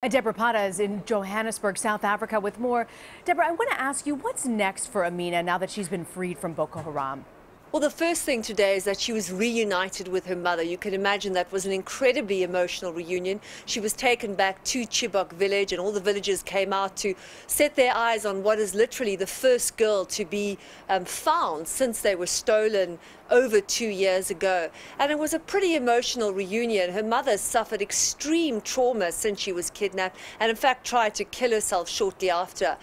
And Debora Patta is in Johannesburg, South Africa with more. Deborah, I want to ask you, what's next for Amina now that she's been freed from Boko Haram? Well, the first thing today is that she was reunited with her mother. You can imagine that was an incredibly emotional reunion. She was taken back to Chibok village, and all the villagers came out to set their eyes on what is literally the first girl to be found since they were stolen over 2 years ago. And it was a pretty emotional reunion. Her mother suffered extreme trauma since she was kidnapped and in fact tried to kill herself shortly after.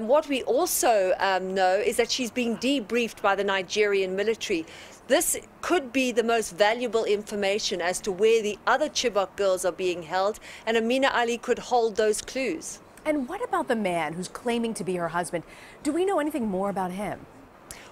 What we also know is that she's being debriefed by the Nigerian military. This could be the most valuable information as to where the other Chibok girls are being held, and Amina Ali could hold those clues. And what about the man who's claiming to be her husband? Do we know anything more about him?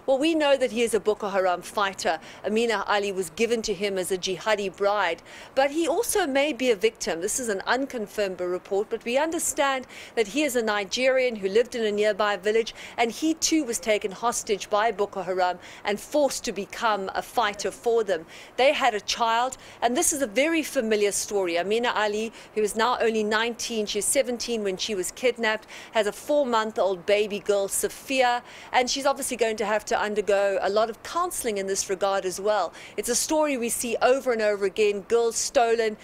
Well, we know that he is a Boko Haram fighter. Amina Ali was given to him as a jihadi bride, but he also may be a victim. This is an unconfirmed report, but we understand that he is a Nigerian who lived in a nearby village, and he too was taken hostage by Boko Haram and forced to become a fighter for them. They had a child, and this is a very familiar story. Amina Ali, who is now only 19, she's 17 when she was kidnapped, has a 4-month-old baby girl, Sophia, and she's obviously going to have to undergo a lot of counseling in this regard as well. It's a story we see over and over again. Girls stolen,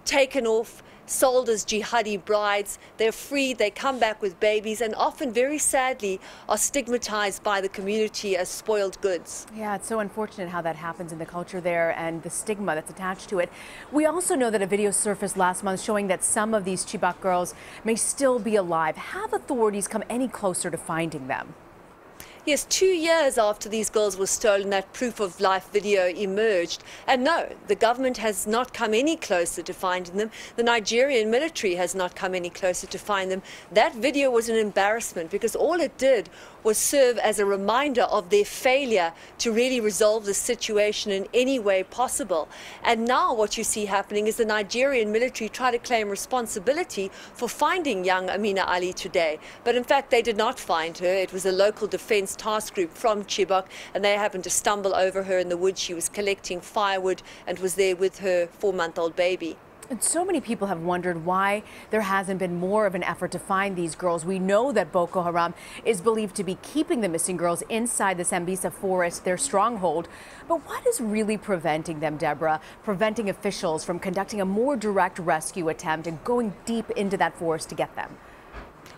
taken off, sold as jihadi brides. They're freed, they come back with babies, and often, very sadly, are stigmatized by the community as spoiled goods. Yeah, it's so unfortunate how that happens in the culture there and the stigma that's attached to it. We also know that a video surfaced last month showing that some of these Chibok girls may still be alive. Have authorities come any closer to finding them? Yes, 2 years after these girls were stolen, that proof of life video emerged. And no, the government has not come any closer to finding them. The Nigerian military has not come any closer to find them. That video was an embarrassment because all it did was serve as a reminder of their failure to really resolve the situation in any way possible. And now what you see happening is the Nigerian military try to claim responsibility for finding young Amina Ali today. But in fact, they did not find her. It was a local defense task group from Chibok, and they happened to stumble over her in the woods. She was collecting firewood and was there with her 4-month-old baby. And so many people have wondered why there hasn't been more of an effort to find these girls. We know that Boko Haram is believed to be keeping the missing girls inside the Sambisa forest, their stronghold. But what is really preventing them, Deborah, preventing officials from conducting a more direct rescue attempt and going deep into that forest to get them?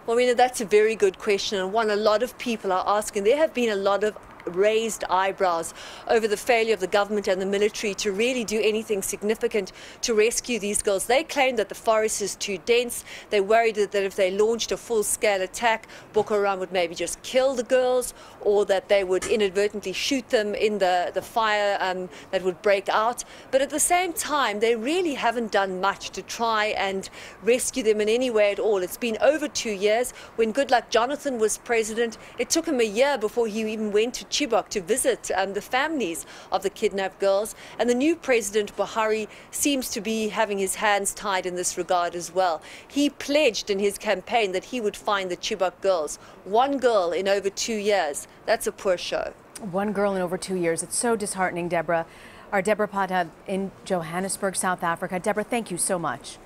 Well, Mina, that's a very good question, and one a lot of people are asking. There have been a lot of raised eyebrows over the failure of the government and the military to really do anything significant to rescue these girls. They claim that the forest is too dense. They're worried that if they launched a full-scale attack, Boko Haram would maybe just kill the girls, or that they would inadvertently shoot them in the fire that would break out. But at the same time, they really haven't done much to try and rescue them in any way at all. It's been over 2 years. When Goodluck Jonathan was president, it took him a year before he even went to Chibok to visit the families of the kidnapped girls. And the new president, Buhari, seems to be having his hands tied in this regard as well. He pledged in his campaign that he would find the Chibok girls. One girl in over 2 years. That's a poor show. One girl in over 2 years. It's so disheartening, Deborah. Our Debora Patta in Johannesburg, South Africa. Deborah, thank you so much.